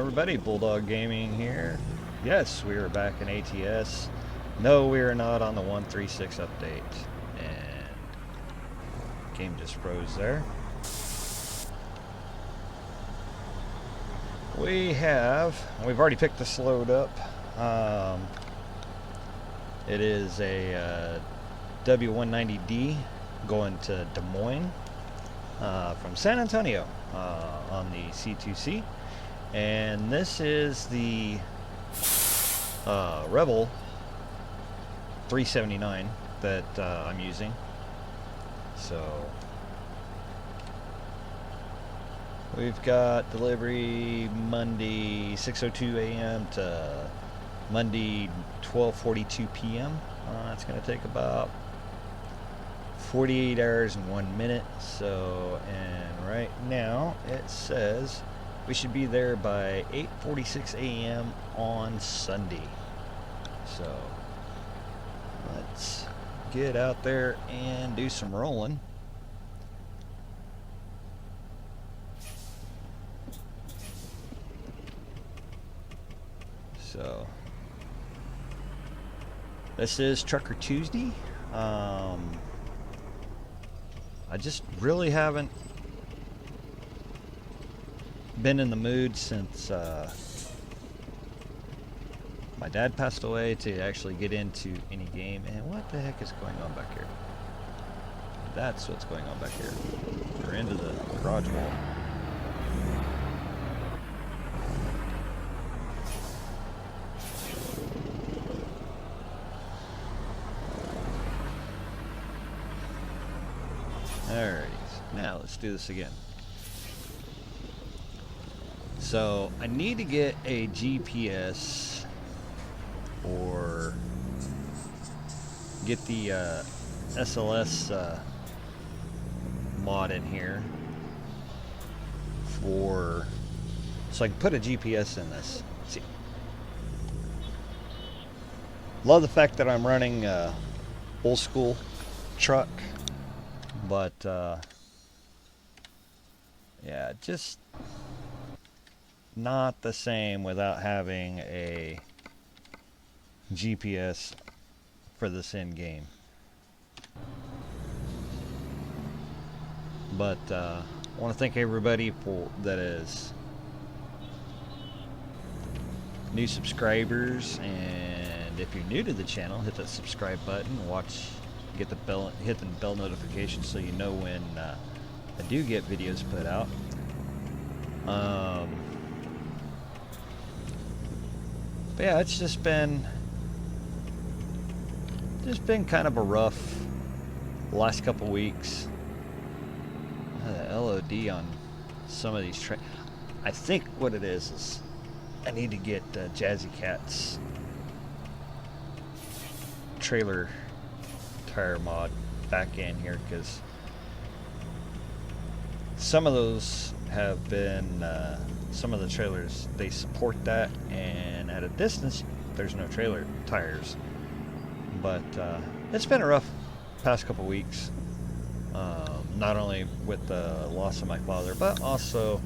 everybody? Bulldog Gaming here. Yes, we are back in ATS. No, we are not on the 1.36 update. And game just froze there. We've already picked this load up. It is a W190D going to Des Moines from San Antonio on the C2C. And this is the Rebel 379 that I'm using. So we've got delivery Monday 6:02 a.m. to Monday 12:42 p.m. It's going to take about 48 hours and 1 minute. So, and right now it says we should be there by 8:46 a.m. on Sunday. So let's get out there and do some rolling. So this is Trucker Tuesday. I just really haven't been in the mood since my dad passed away to actually get into any game. And what the heck is going on back here? That's what's going on back here. We're into the garage wall. Alrighty, now let's do this again. So I need to get a GPS or get the SLS mod in here so I can put a GPS in this. See, love the fact that I'm running old school truck, but yeah, just not the same without having a GPS for this end game. But I want to thank everybody that is new subscribers, and if you're new to the channel, hit that subscribe button, hit the bell notification so you know when I do get videos put out. But yeah, it's just been kind of a rough last couple weeks. The LOD on some of these I think what it is I need to get Jazzy Cat's trailer tire mod back in here, because some of those have been some of the trailers, they support that, and at a distance there's no trailer tires. But it's been a rough past couple weeks, not only with the loss of my father, but also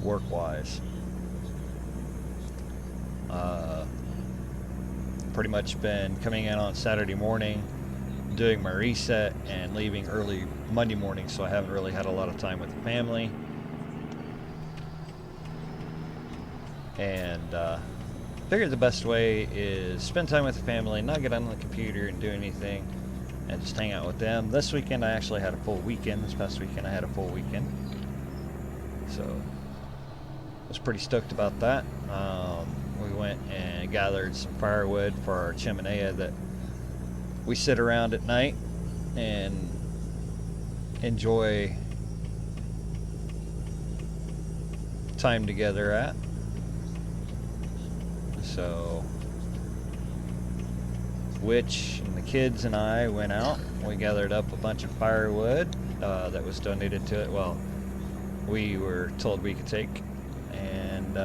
work wise. Pretty much been coming in on Saturday morning, doing my reset, and leaving early Monday morning, so I haven't really had a lot of time with the family. And figured the best way is spend time with the family, not get on the computer and do anything, and just hang out with them. This weekend I actually had a full weekend. This past weekend I had a full weekend, so I was pretty stoked about that. We went and gathered some firewood for our chimenea that we sit around at night and enjoy time together at. So Witch and the kids and I went out. We gathered up a bunch of firewood that was donated to it. Well, we were told we could take. And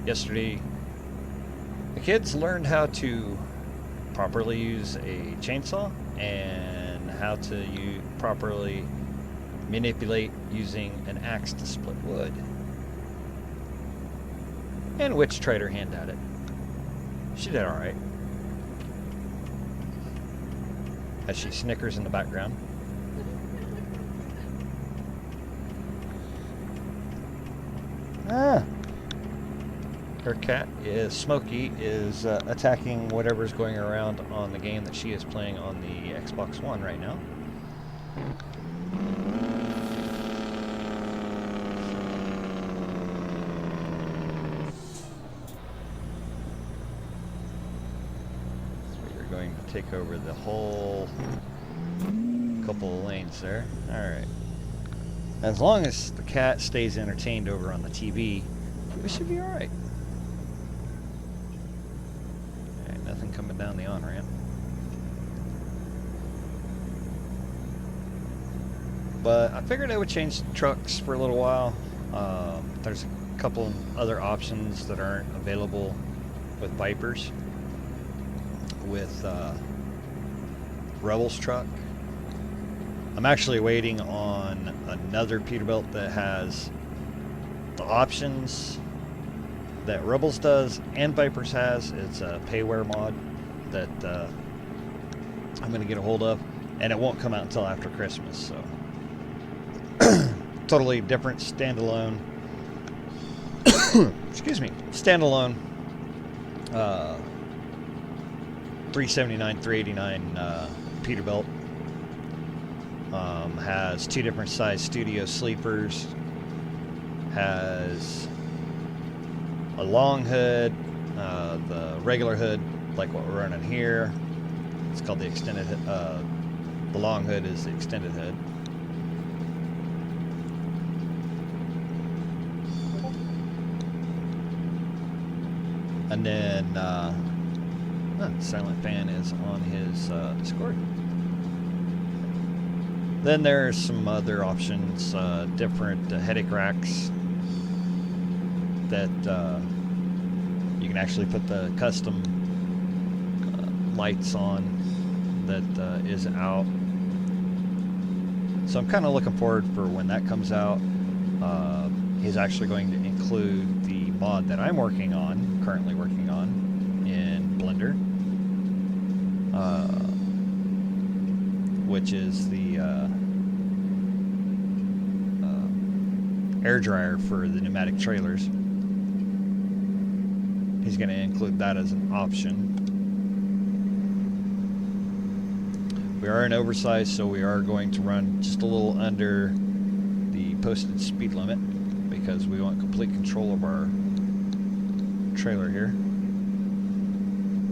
yesterday, the kids learned how to properly use a chainsaw and how to properly manipulate using an axe to split wood. And Witch tried her hand at it. She did alright. As she snickers in the background. Ah! Her cat is Smokey is attacking whatever's going around on the game that she is playing on the Xbox One right now. So you're going to take over the whole couple of lanes there. Alright. As long as the cat stays entertained over on the TV, we should be alright. Alright, nothing coming down the on-ramp. But I figured I would change trucks for a little while. There's a couple of other options that aren't available with Vipers. With Rebel's truck. I'm actually waiting on another Peterbilt that has the options that Rebels does and Vipers has. It's a payware mod that I'm going to get a hold of, and it won't come out until after Christmas. So totally different standalone excuse me, standalone 379 389 Peterbilt. Has two different size studio sleepers, has a long hood, the regular hood like what we're running here. It's called the extended hood. The long hood is the extended hood. And then Silent Fan is on his Discord. Then there's some other options, different headache racks that you can actually put the custom lights on that is out. So I'm kind of looking forward for when that comes out. He's actually going to include the mod that I'm currently working on in Blender, which is the air dryer for the pneumatic trailers. He's going to include that as an option. We are in oversized, so we are going to run just a little under the posted speed limit because we want complete control of our trailer here.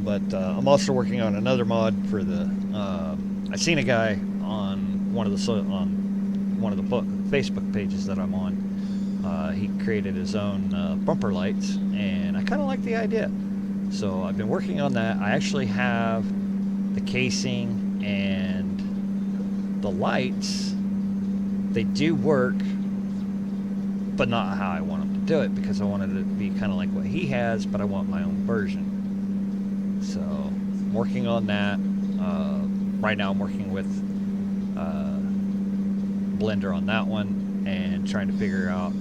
But I'm also working on another mod for the. I seen a guy on one of the Facebook pages that I'm on. He created his own bumper lights, and I kind of like the idea. So I've been working on that. I actually have the casing and the lights. They do work, but not how I want them to do it, because I wanted it to be kind of like what he has, but I want my own version. So I'm working on that. Right now I'm working with Blender on that one and trying to figure out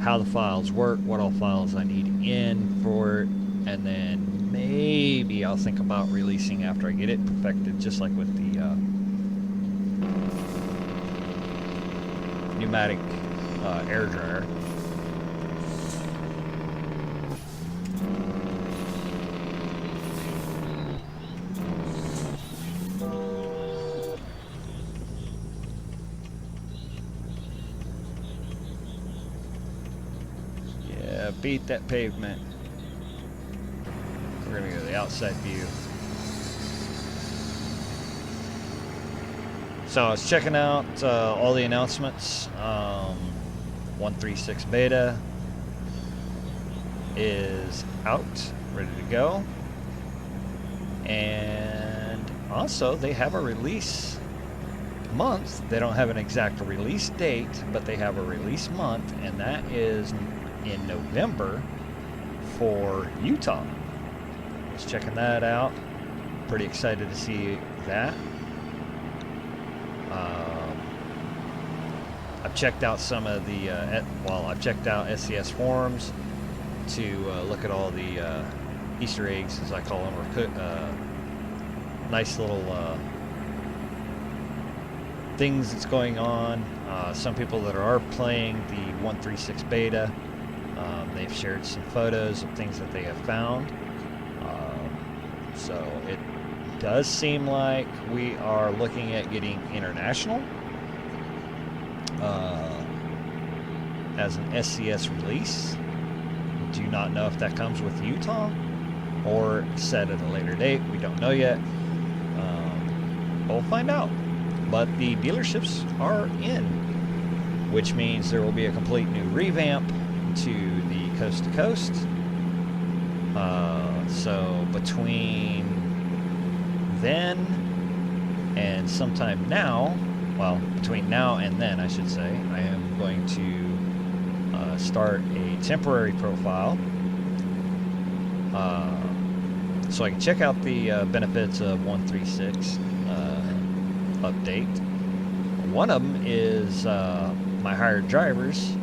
how the files work, what all files I need in for it, and then maybe I'll think about releasing after I get it perfected, just like with the pneumatic air dryer. Yeah, beat that pavement. We're gonna go to the outside view. So I was checking out all the announcements. 1.36 beta is out, ready to go. And also they have a release month. They don't have an exact release date, but they have a release month, and that is in November for Utah. I was checking that out. Pretty excited to see that. I've checked out some of the, I've checked out SCS forums. to look at all the Easter eggs, as I call them, or nice little things that's going on. Some people that are playing the 1.36 beta, they've shared some photos of things that they have found. So it does seem like we are looking at getting international as an SCS release. Do not know if that comes with Utah or set at a later date. We don't know yet. We'll find out. But the dealerships are in, which means there will be a complete new revamp to the coast to coast. So between then and sometime now, well, between now and then, I should say, I am going to start a temporary profile so I can check out the benefits of 1.36 update. One of them is my hired drivers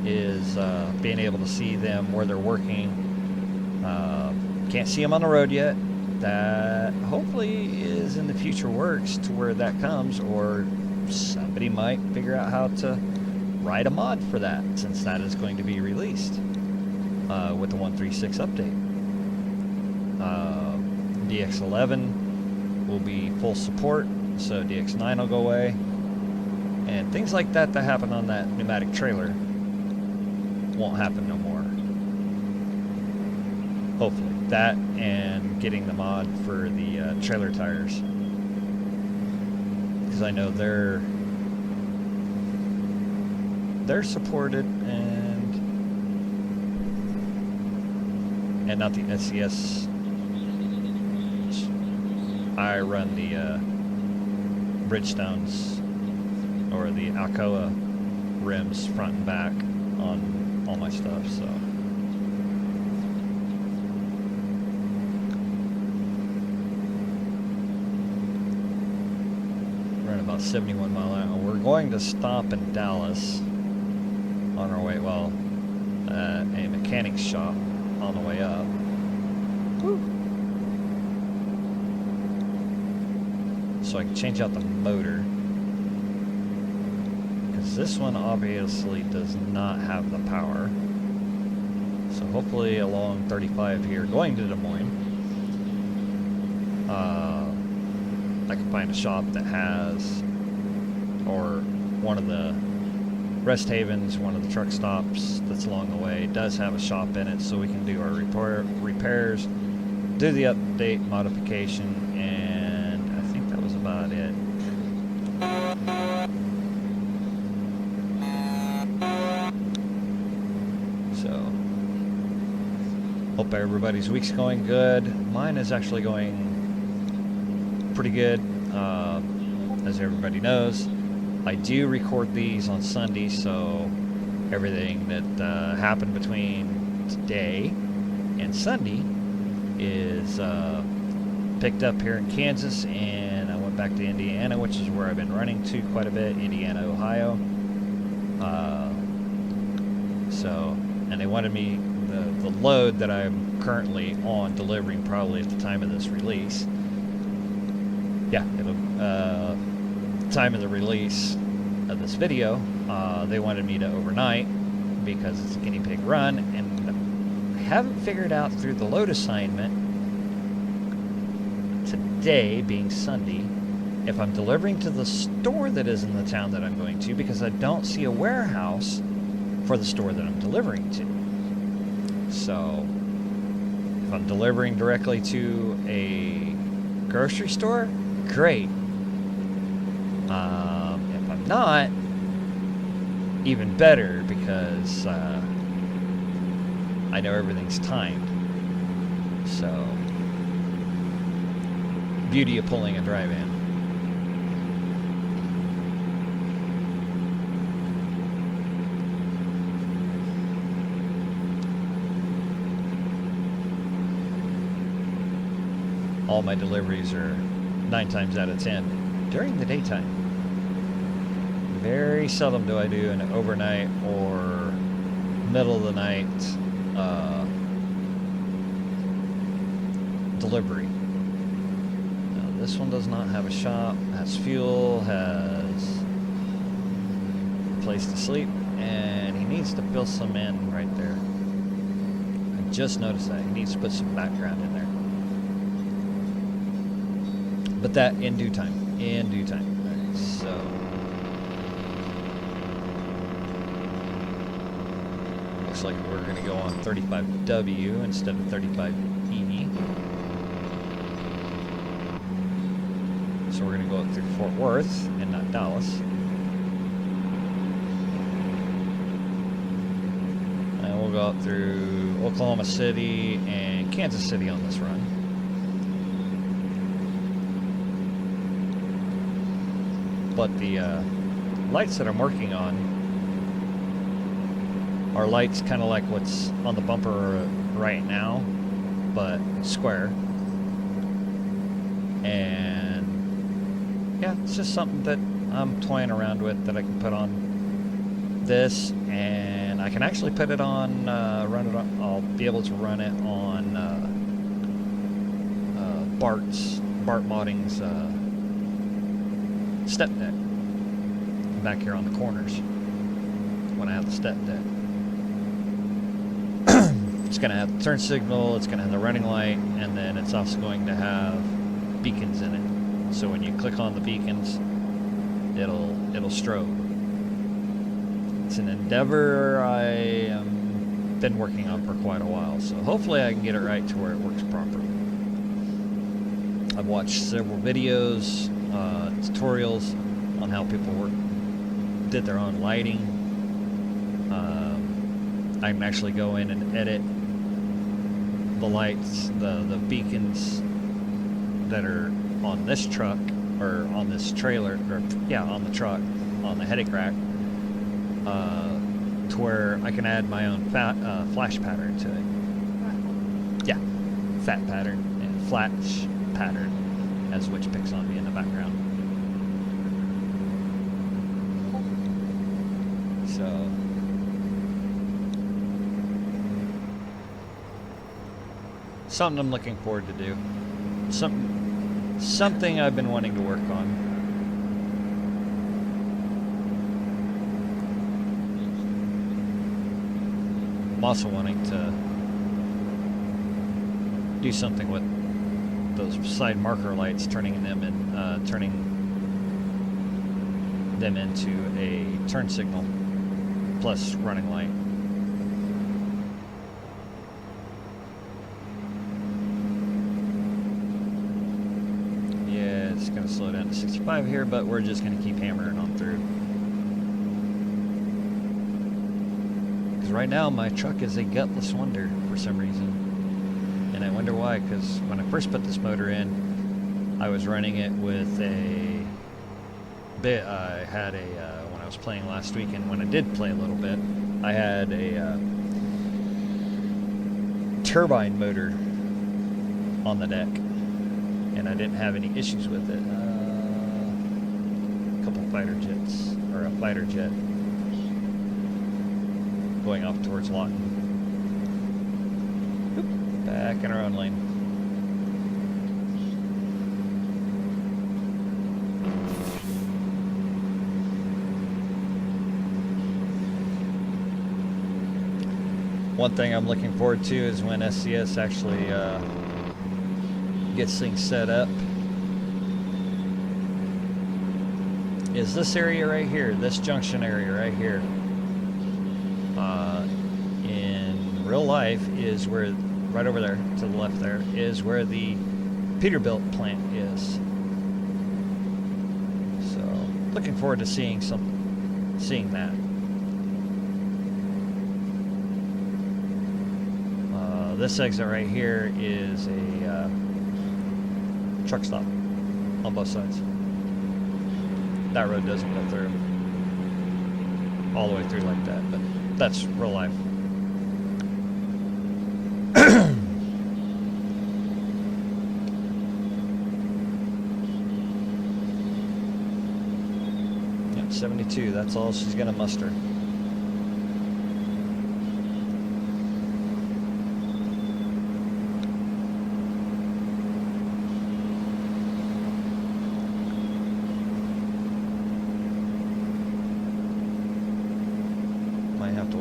is being able to see them where they're working. Can't see them on the road yet. That hopefully is in the future works to where that comes, or somebody might figure out how to write a mod for that, since that is going to be released with the 1.36 update. DX11 will be full support, so DX9 will go away, and things like that that happen on that pneumatic trailer won't happen no more. Hopefully. That and getting the mod for the trailer tires, because I know they're supported, and not the SCS. I run the Bridgestones or the Alcoa rims front and back on all my stuff, so. About 71 mile an hour. We're going to stop in Dallas on our way, well, a mechanic's shop on the way up. Woo. So I can change out the motor, because this one obviously does not have the power. So hopefully along 35 here going to Des Moines, I can find a shop that has, or one of the rest havens, one of the truck stops that's along the way does have a shop in it, so we can do our repairs, do the update modification, and I think that was about it. So, hope everybody's week's going good. Mine is actually going pretty good. As everybody knows, I do record these on Sunday, so everything that happened between today and Sunday is picked up here in Kansas, and I went back to Indiana, which is where I've been running to quite a bit, Indiana, Ohio. So, and they wanted me, the load that I'm currently on delivering probably at the time of this release, yeah, it'll, time of the release of this video, they wanted me to overnight because it's a guinea pig run, and I haven't figured out through the load assignment today being Sunday if I'm delivering to the store that is in the town that I'm going to, because I don't see a warehouse for the store that I'm delivering to. So if I'm delivering directly to a grocery store, great. If I'm not, even better, because I know everything's timed. So, beauty of pulling a drive-in. All my deliveries are 9 times out of 10 during the daytime. Very seldom do I do an overnight or middle of the night delivery. Now, this one does not have a shop, has fuel, has a place to sleep, and he needs to fill some in right there. I just noticed that. He needs to put some background in there. But that in due time. In due time. Alright, so looks like we're going to go on 35W instead of 35E. So we're going to go up through Fort Worth and not Dallas. And we'll go up through Oklahoma City and Kansas City on this run. But the lights that I'm working on are lights kind of like what's on the bumper right now, but square. And yeah, it's just something that I'm toying around with that I can put on this, and I can actually put it on, run it on, I'll be able to run it on Bart Modding's step deck back here on the corners when I have the step deck. It's going to have the turn signal, it's going to have the running light, and then it's also going to have beacons in it. So when you click on the beacons, it'll strobe. It's an endeavor I have been working on for quite a while, so hopefully I can get it right to where it works properly. I've watched several videos, tutorials on how people did their own lighting. I can actually go in and edit the lights, the beacons that are on this truck, or on this trailer, or yeah, on the truck, on the headache rack, to where I can add my own flash pattern to it. Yeah, fat pattern and flash pattern, as which picks on me in the background. So something I'm looking forward to do. Something I've been wanting to work on. I'm also wanting to do something with those side marker lights, turning them into a turn signal plus running light. Yeah, it's going to slow down to 65 here, but we're just going to keep hammering on through. Because right now my truck is a gutless wonder for some reason. And I wonder why, because when I first put this motor in, I was running it with a bit. I had a, when I was playing last weekend, when I did play a little bit, I had a turbine motor on the deck, and I didn't have any issues with it. A couple fighter jets, or a fighter jet, going off towards Lawton. Oop, back in our own lane. One thing I'm looking forward to is when SCS actually gets things set up, is this area right here, this junction area right here. In real life is where, right over there to the left there, is where the Peterbilt plant is. So looking forward to seeing that. This exit right here is a truck stop on both sides. That road doesn't go through all the way through like that, but that's real life. Yep, 72, that's all she's gonna muster.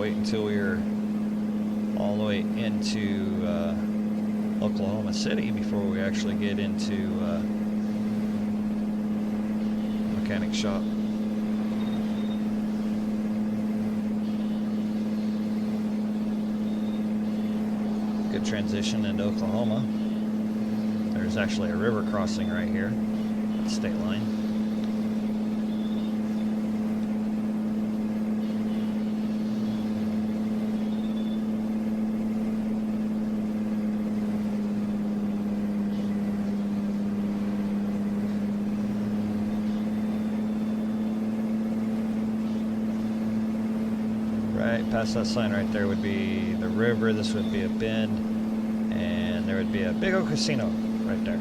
wait until we were all the way into Oklahoma City before we actually get into mechanic shop. Good transition into Oklahoma. There's actually a river crossing right here at the state line. Right past that sign right there would be the river. This would be a bend, and there would be a big old casino right there.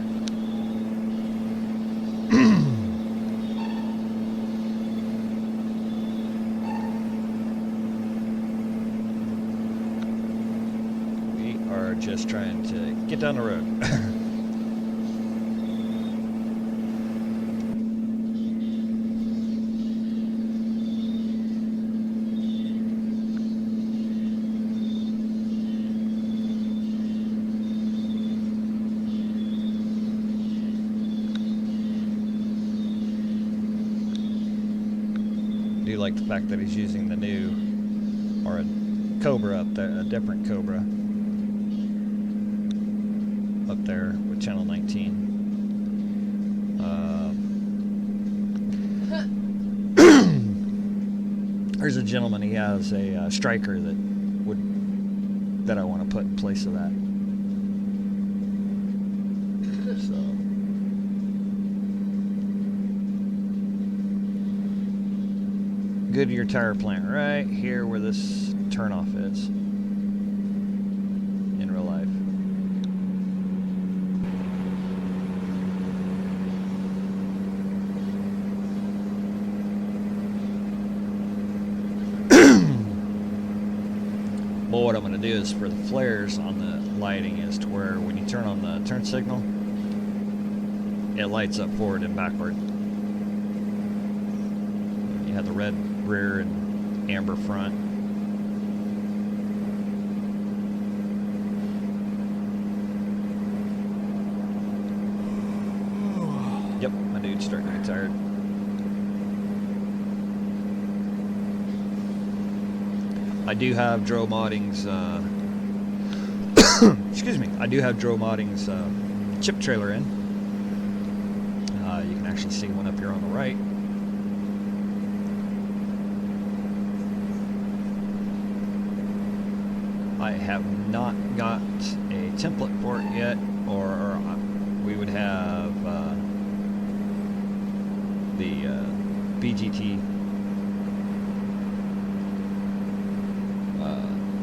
We are just trying to get down the road. I do like the fact that he's using the new, or a Cobra up there, a different Cobra up there with Channel 19. There's a gentleman, he has a Striker that I want to put in place of that. So. Goodyear tire plant right here where this turnoff is in real life. But what I'm going to do is for the flares on the lighting is to where when you turn on the turn signal, it lights up forward and backward. You have the red rear and amber front. Yep, my dude's starting to get tired. I do have Dro Modding's excuse me, I do have Dro Modding's chip trailer in. You can actually see one up here on the right. I have not got a template for it yet, or we would have the BGT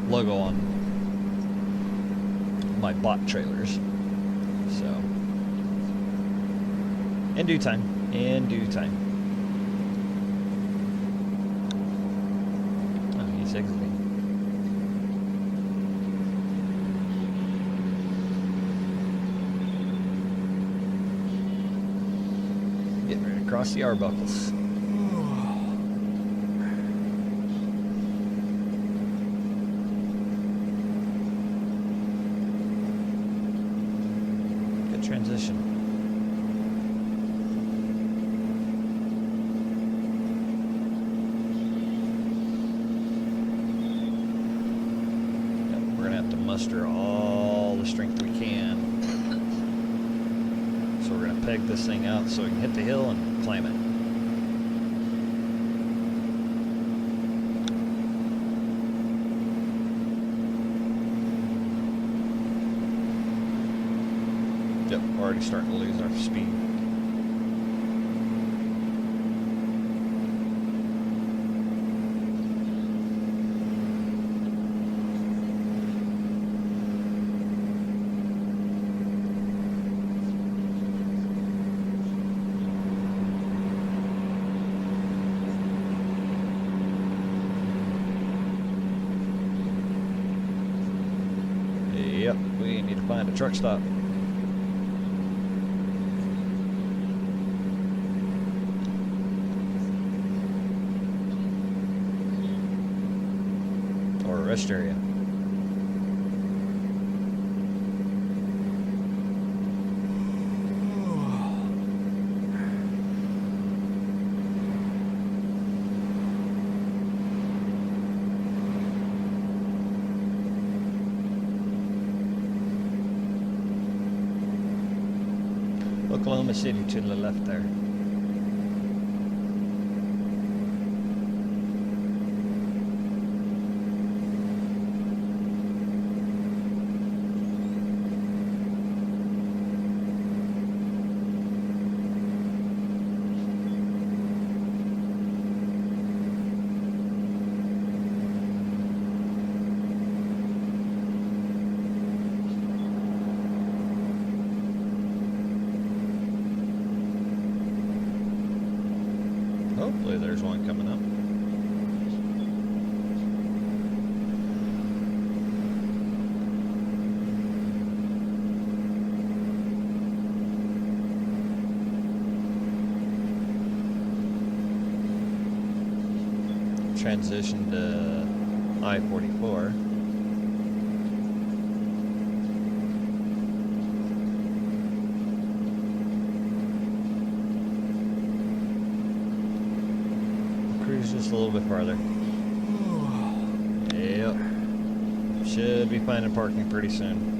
logo on my bot trailers. So, in due time, in due time. Oh, he's exiting. Across the Arbuckles. Good transition. Yep, we're gonna have to muster all the strength we can. So we're gonna peg this thing out so we can hit the hill and climb it. Yep, we're already starting to lose our speed. Yep, we need to find a truck stop. rest area. Oklahoma City to the left there. Hopefully there's one coming up. Transition to I-44. Cruise just a little bit farther. Yep. Should be finding parking pretty soon.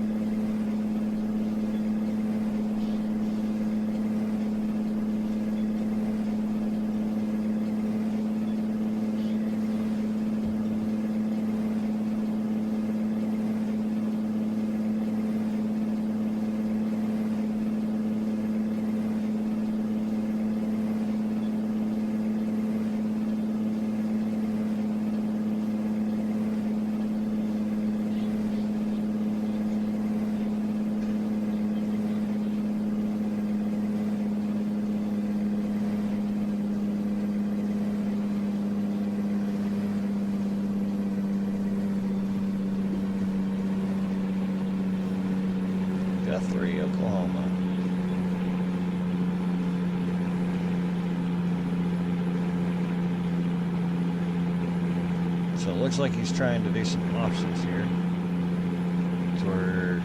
Guthrie, Oklahoma. So it looks like he's trying to do some options here. It's where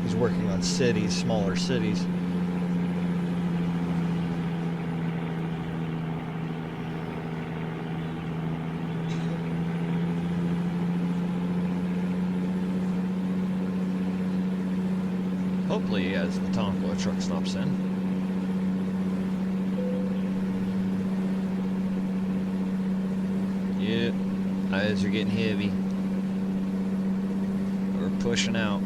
he's working on cities, smaller cities. Hopefully, as the Tonko truck stops in. Yep, eyes are getting heavy. We're pushing out.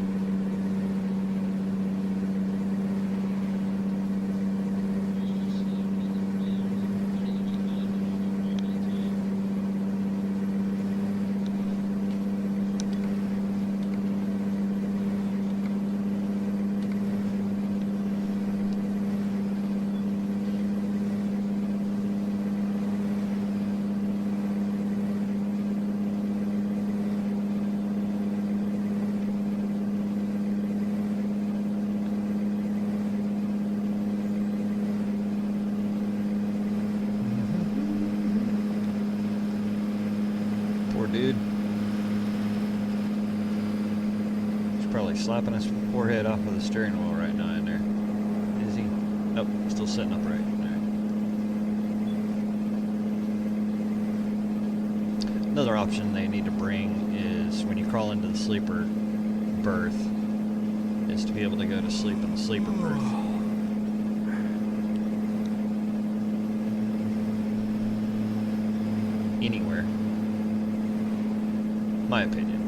Dude, he's probably slapping his forehead off of the steering wheel right now in there. Is he? Nope, still sitting upright. Right. Another option they need to bring is when you crawl into the sleeper berth, is to be able to go to sleep in the sleeper berth. Anywhere. My opinion.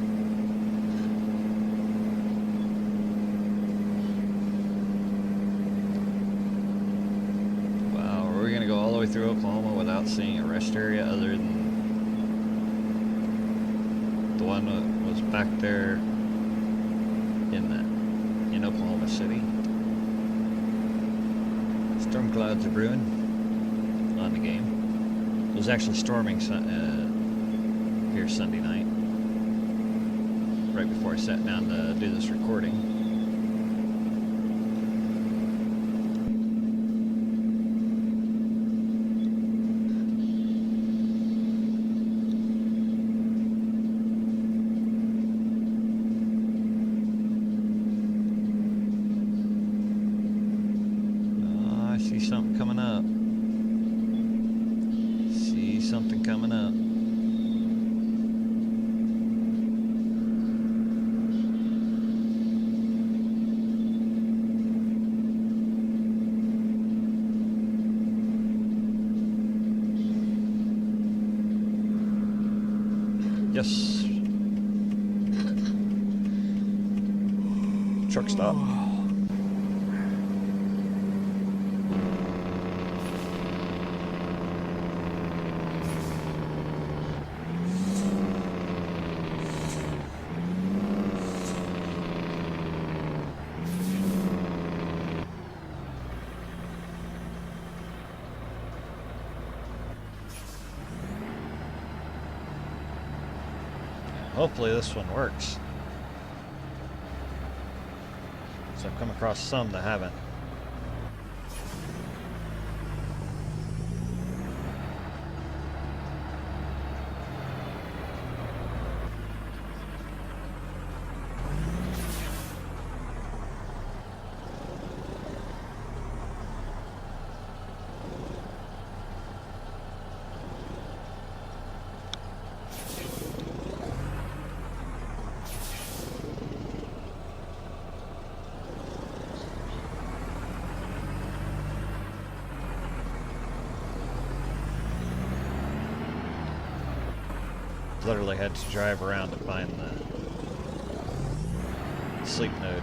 Wow, are we gonna go all the way through Oklahoma without seeing a rest area other than the one that was back there in Oklahoma City? Storm clouds are brewing on the game. It was actually storming here Sunday night. Right before I sat down to do this recording. coming up. Yes. Truck stop. Hopefully this one works. So I've come across some that haven't. Literally had to drive around to find the sleep node.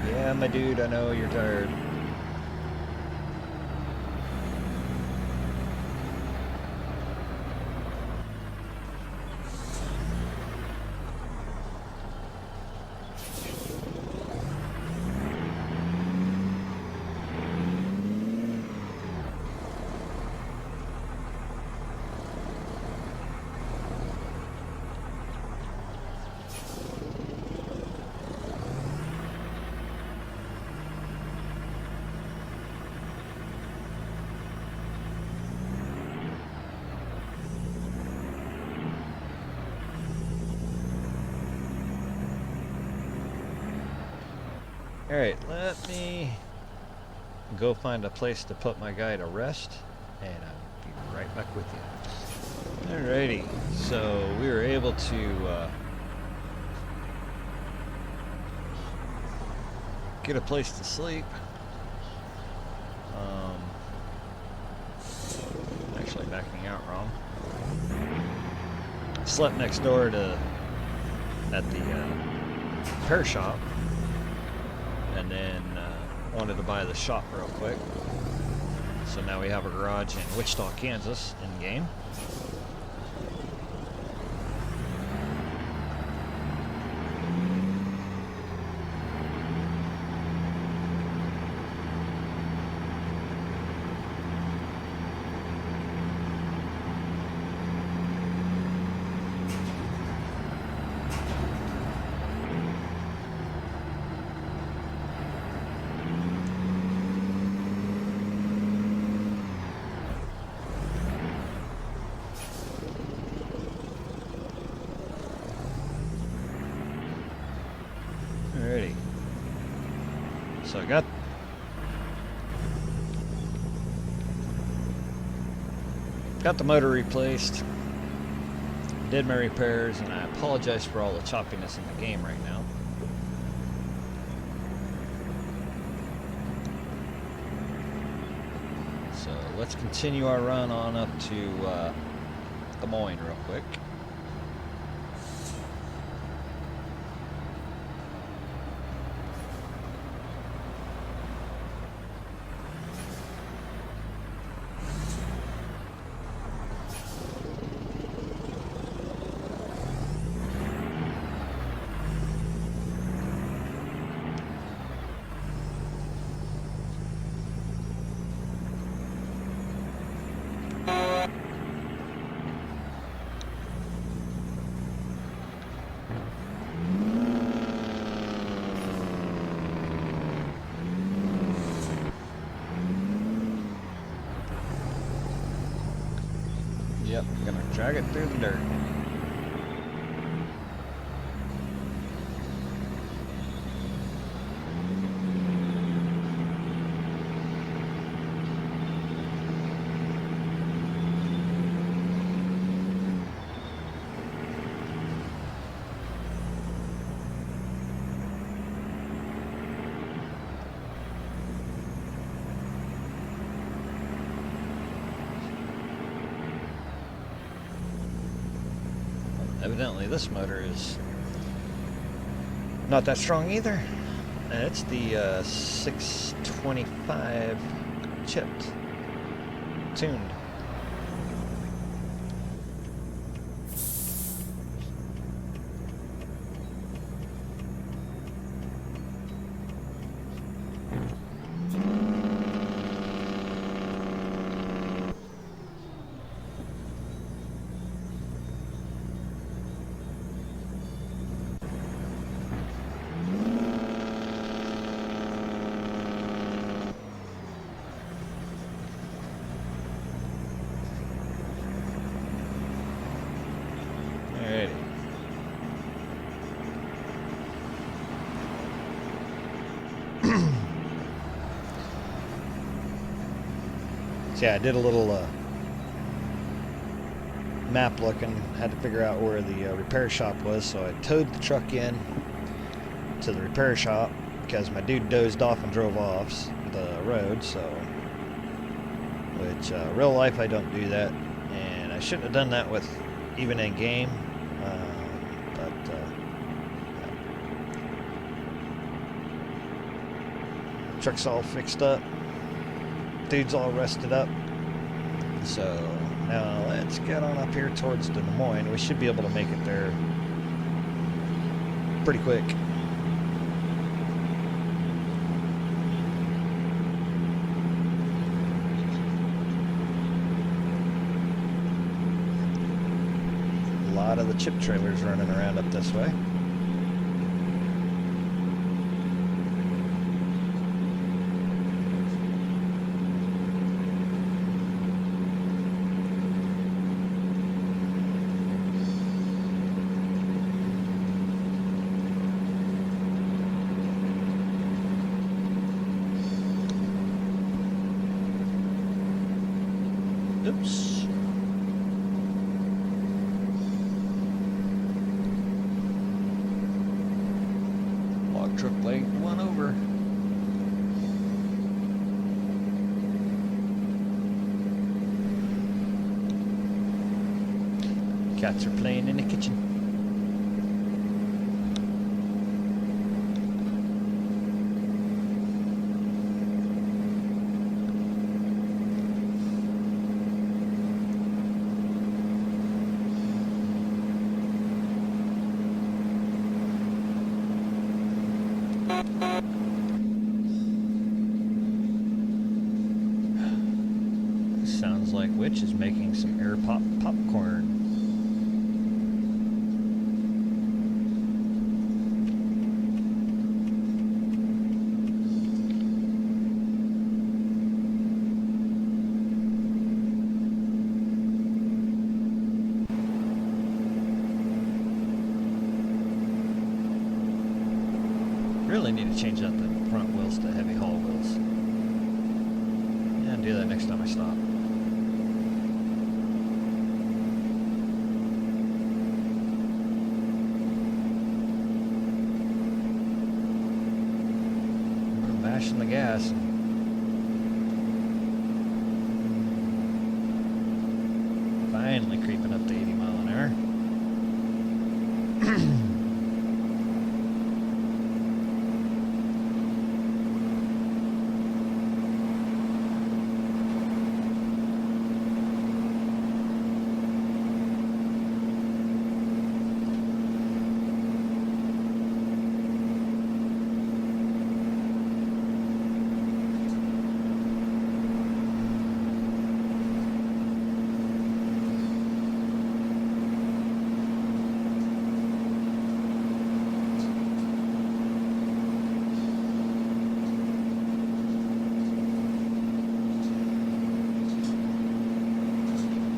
Yeah, my dude, I know you're tired. Alright, let me go find a place to put my guy to rest, and I'll be right back with you. Alrighty, so we were able to get a place to sleep. Actually backing out wrong. Slept next door to at the repair shop. And then wanted to buy the shop real quick. So now we have a garage in Wichita, Kansas in game. Alrighty. So I got the motor replaced, did my repairs, and I apologize for all the choppiness in the game right now. So let's continue our run on up to Des Moines real quick. Yep, I'm gonna drag it through the dirt. evidently this motor is not that strong either. It's the 625 chipped, tuned. Alrighty. So yeah, I did a little map looking, had to figure out where the repair shop was, so I towed the truck in to the repair shop because my dude dozed off and drove off the road, so which real life I don't do that, and I shouldn't have done that with even in game, but truck's all fixed up, dude's all rested up, so now let's get on up here towards the Des Moines. We should be able to make it there pretty quick. A lot of the chip trailers running around up this way. Oops. Log truck leg one over. Cats are playing in the kitchen. Sounds like Witch is making some air popcorn. Really need to change out the front wheels to heavy haul wheels. Yeah, and do that next time I stop. Mashing the gas. Finally creeping up to 80 mile an hour.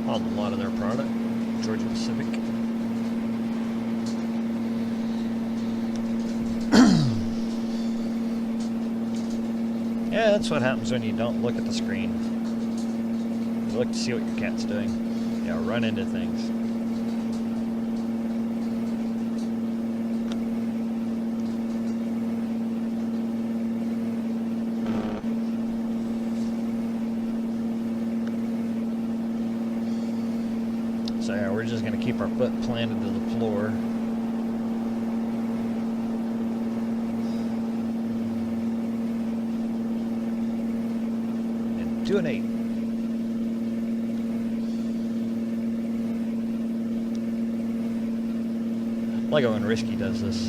Hauled a lot of their product, Georgia Pacific. Yeah, that's what happens when you don't look at the screen. You look to see what your cat's doing. Yeah, run into things. So yeah, we're we're just going to keep our foot planted to the floor. And 2 and 8. I like it when Risky does this.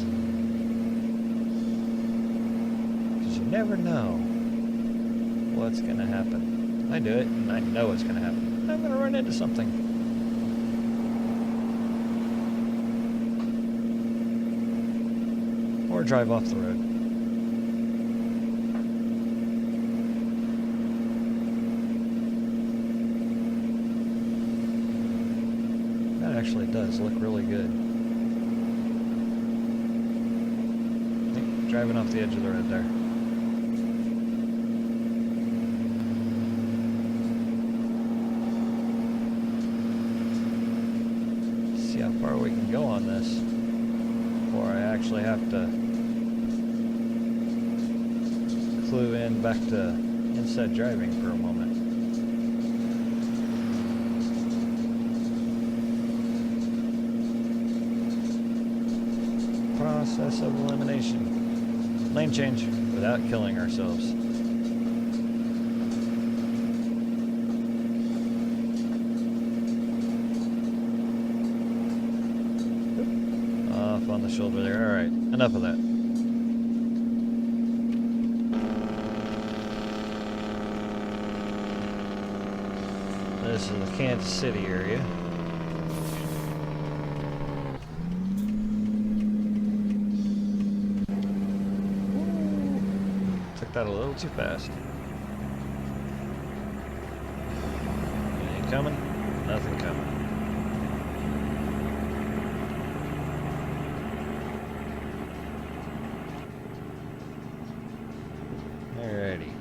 Because you never know what's going to happen. I do it, and I know what's going to happen. I'm going to run into something. Or drive off the road. That actually does look really good. Driving off the edge of the road there. See how far we can go on this before I actually have to clue in back to inside driving for a moment. Process of elimination. Lane change without killing ourselves. Off on the shoulder there. Alright, enough of that. This is the Kansas City area. That a little too fast. Anything coming? Nothing coming. Alrighty.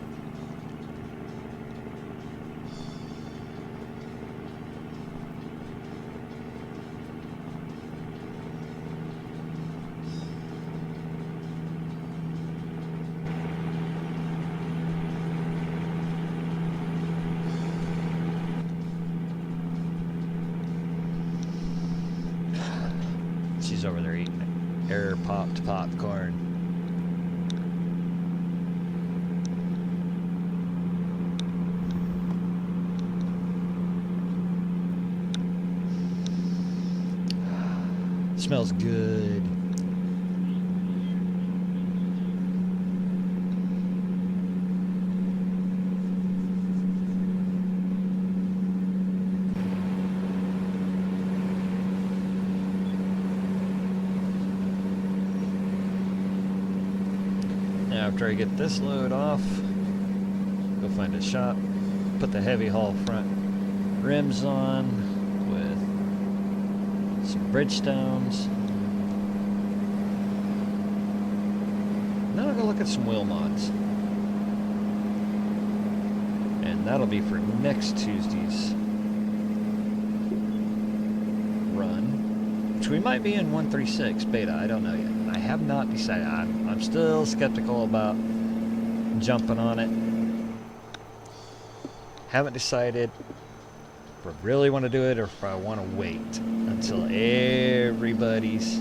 She's over there eating air popped popcorn. Smells good. After I get this load off, go find a shop, put the heavy haul front rims on with some Bridgestones. Then I'll go look at some wheel mods. And that'll be for next Tuesday's run, which we might be in 136 beta, I don't know yet. I have not decided. I'm still skeptical about jumping on it. Haven't decided if I really want to do it or if I want to wait until everybody's...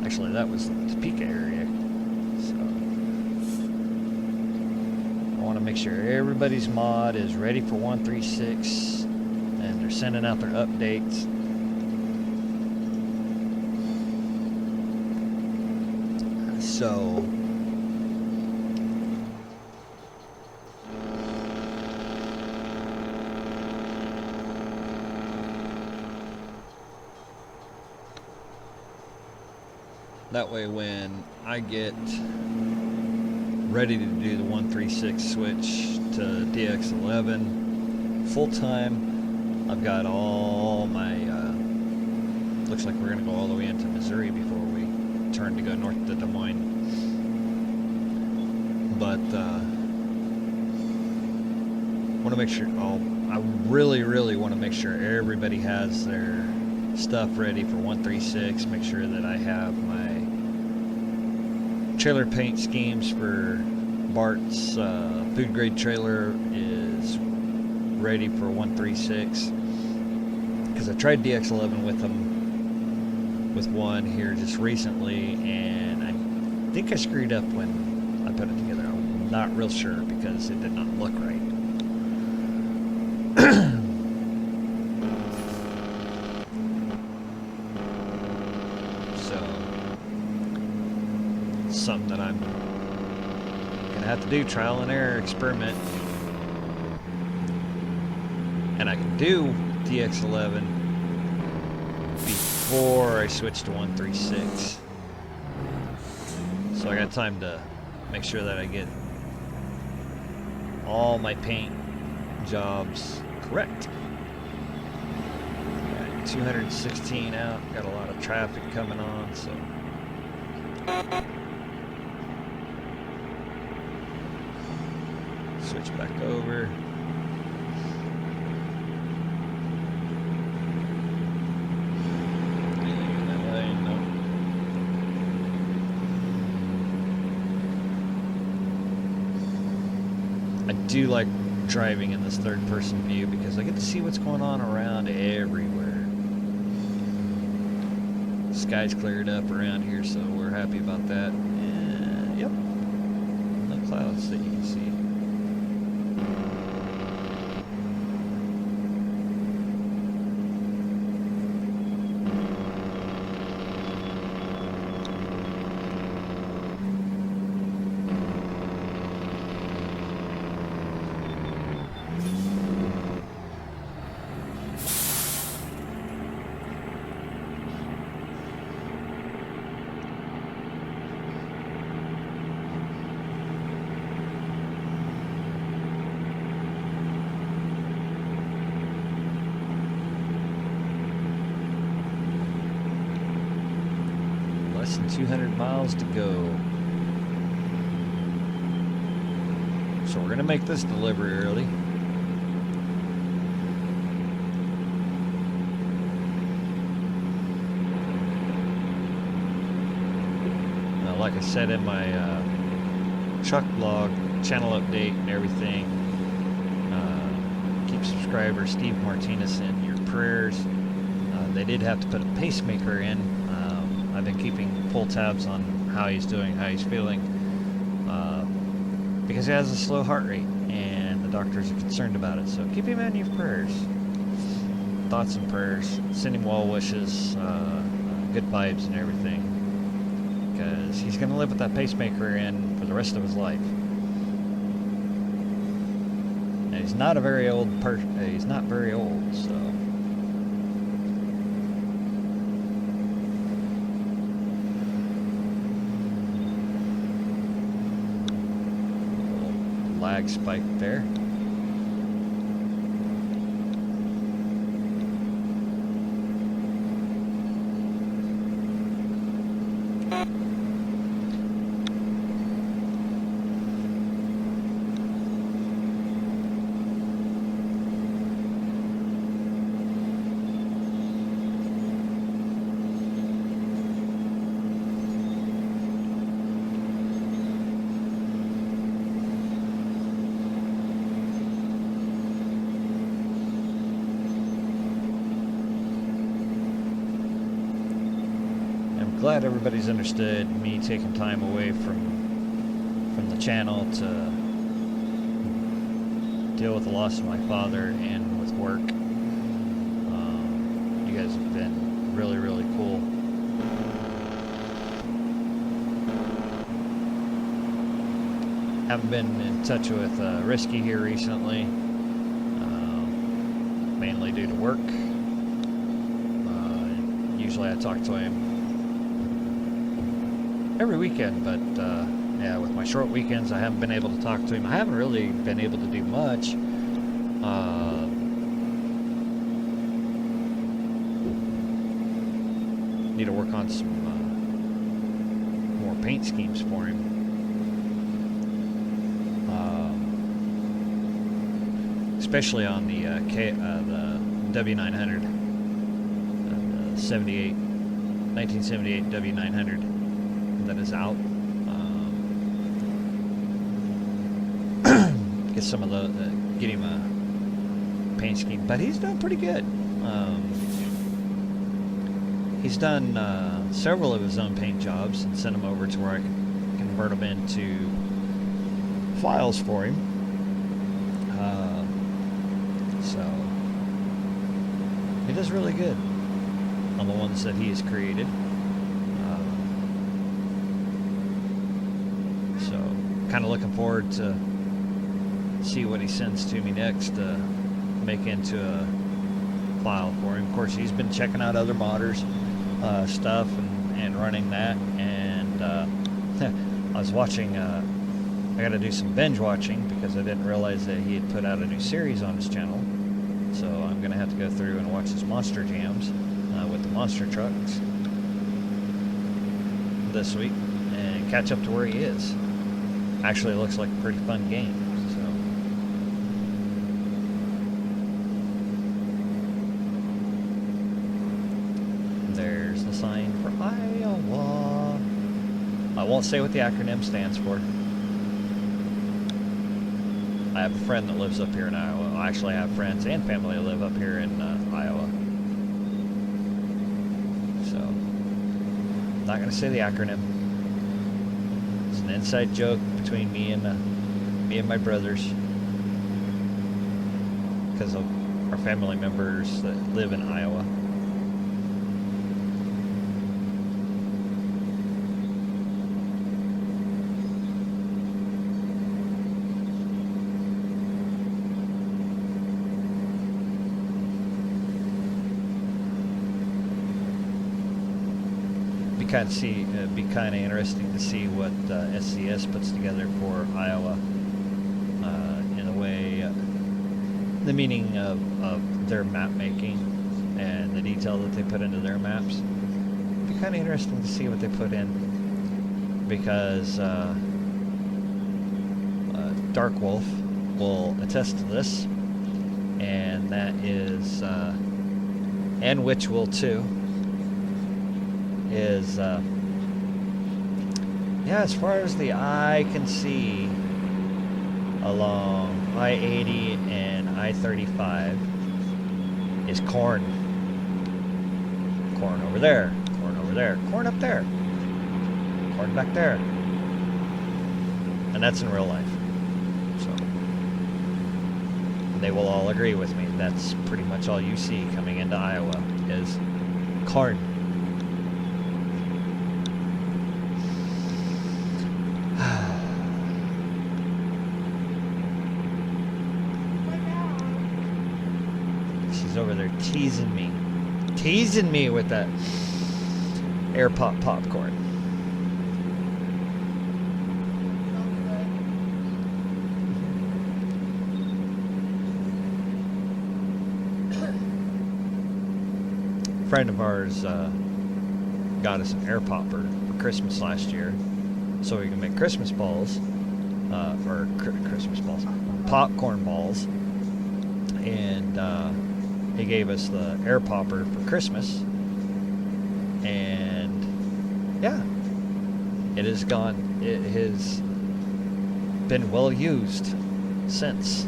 Actually, that was the Topeka area. So I want to make sure everybody's mod is ready for 136 and they're sending out their updates. So that way when I get ready to do the 136 switch to DX11 full-time, I've got all my looks like we're gonna go all the way into Missouri before we turn to go north to Des Moines. But want to make sure I really want to make sure everybody has their stuff ready for 136. Make sure that I have my trailer paint schemes for Bart's food grade trailer is ready for 136. Because because I tried DX11 with them, with one here just recently, and I think I screwed up when I put it together. I'm not real sure because it did not look right. So, something that I'm gonna have to do, trial and error, experiment. And I can do DX11 before I switch to 136. So I got time to make sure that I get all my paint jobs correct. Got 216 out, got a lot of traffic coming on, so switch back over. I do like driving in this third-person view because I get to see what's going on around everywhere. The sky's cleared up around here, so we're happy about that. And, yep, no clouds that you can see. Less than 200 miles to go. So we're gonna make this delivery early. Like I said in my truck blog, channel update and everything, keep subscriber Steve Martinez in your prayers. They did have to put a pacemaker in. I've been keeping full tabs on how he's doing, how he's feeling, because he has a slow heart rate, and the doctors are concerned about it. So keep him in your prayers, thoughts and prayers. Send him well wishes, good vibes and everything, because he's going to live with that pacemaker in for the rest of his life. And he's not a very old person. He's not very old, so. Lag spike there. Glad everybody's understood me taking time away from the channel to deal with the loss of my father and with work. You guys have been really, really cool. Haven't been in touch with Risky here recently, mainly due to work. Usually I talk to him every weekend, but yeah, with my short weekends I haven't been able to talk to him. I haven't really been able to do much. Need to work on some more paint schemes for him. Especially on the W900, the 1978 W900. That is out. Get some of the, get him a paint scheme, but he's doing pretty good. He's done several of his own paint jobs and sent them over to where I can convert them into files for him. So he does really good on the ones that he has created. So kind of looking forward to see what he sends to me next to make into a file for him. Of course, he's been checking out other modders stuff and running that, and I was watching I got to do some binge watching because I didn't realize that he had put out a new series on his channel, so I'm gonna have to go through and watch his monster jams with the monster trucks this week and catch up to where he is. Actually, it looks like a pretty fun game. There's the sign for Iowa. I won't say what the acronym stands for. I have a friend that lives up here in Iowa. Well, actually, I have friends and family that live up here in Iowa. So, I'm not going to say the acronym. It's an inside joke between me and my brothers, because of our family members that live in Iowa. Be kind of interesting to see what SCS puts together for Iowa, in a way, the meaning of their map making and the detail that they put into their maps. It'd be kind of interesting to see what they put in, because Dark Wolf will attest to this, and that is, and Witch will too. Is yeah, as far as the eye can see along I-80 and I-35 is corn. Corn over there, corn over there, corn up there, corn back there, and that's in real life. So they will all agree with me. That's pretty much all you see coming into Iowa is corn. Over there teasing me with that air pop popcorn. A friend of ours got us an air popper for Christmas last year, so we can make Christmas balls, or Christmas balls, popcorn balls, and he gave us the air popper for Christmas, and yeah, it has been well used since.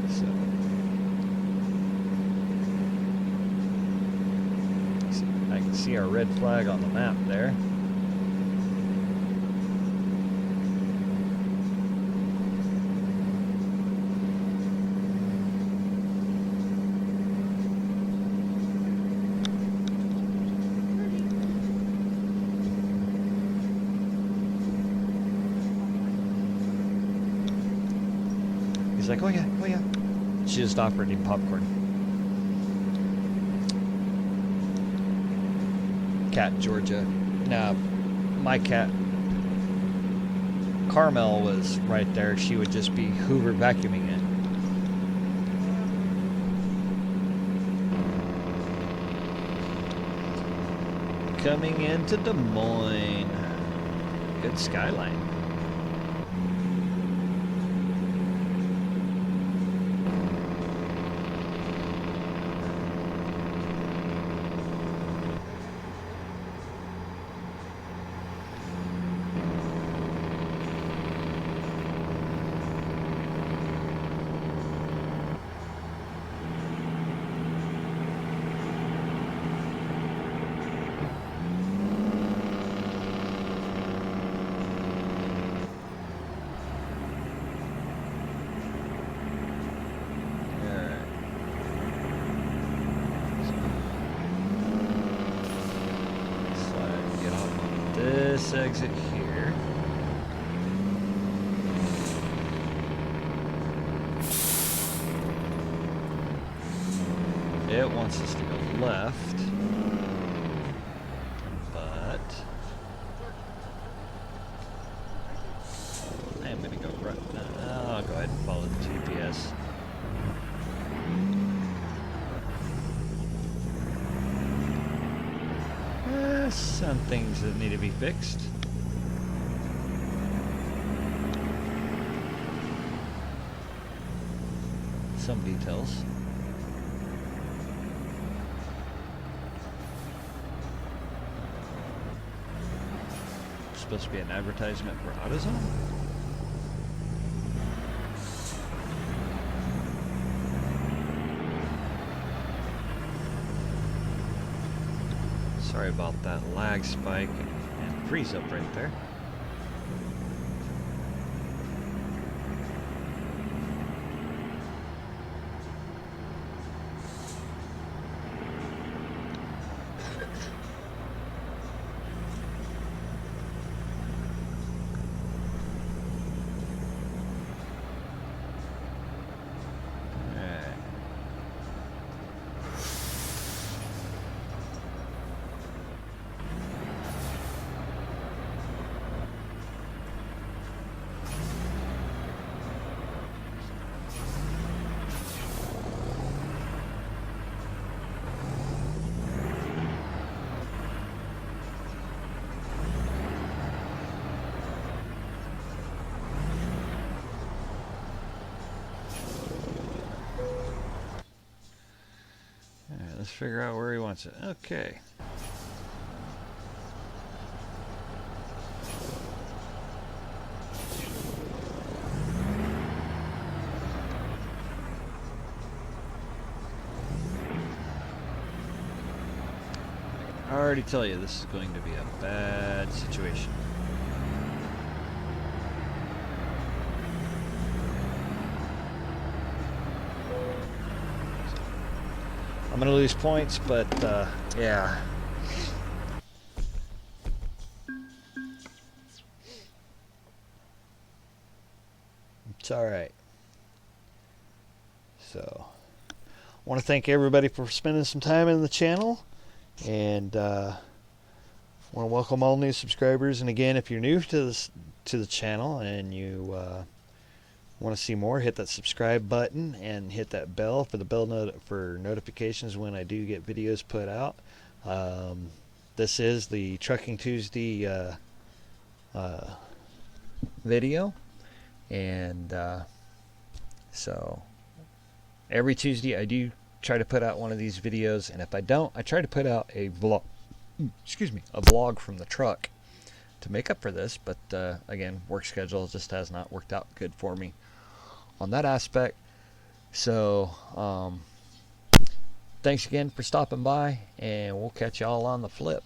So, I can see our red flag on the map there. He's like, oh yeah. She just offered him popcorn. Cat, Georgia. Now, my cat, Carmel, was right there. She would just be Hoover vacuuming it. Coming into Des Moines. Good skyline. exit here. It wants us to go left, but I'm going to go right. I'll go ahead and follow the GPS. Some things that need to be fixed. Some details. Supposed to be an advertisement for AutoZone? Sorry about that lag spike and freeze up right there. Let's figure out where he wants it. Okay. I already tell you this is going to be a bad situation. I'm going to lose points, but yeah. It's alright. So, I want to thank everybody for spending some time in the channel. And want to welcome all new subscribers. And again, if you're new to the channel and you want to see more, hit that subscribe button and hit that bell for the for notifications when I do get videos put out. This is the Trucking Tuesday video, and so every Tuesday I do try to put out one of these videos, and if I don't, I try to put out a vlog. Excuse me, a vlog from the truck to make up for this. But again, work schedule just has not worked out good for me on that aspect. So thanks again for stopping by, and we'll catch y'all on the flip.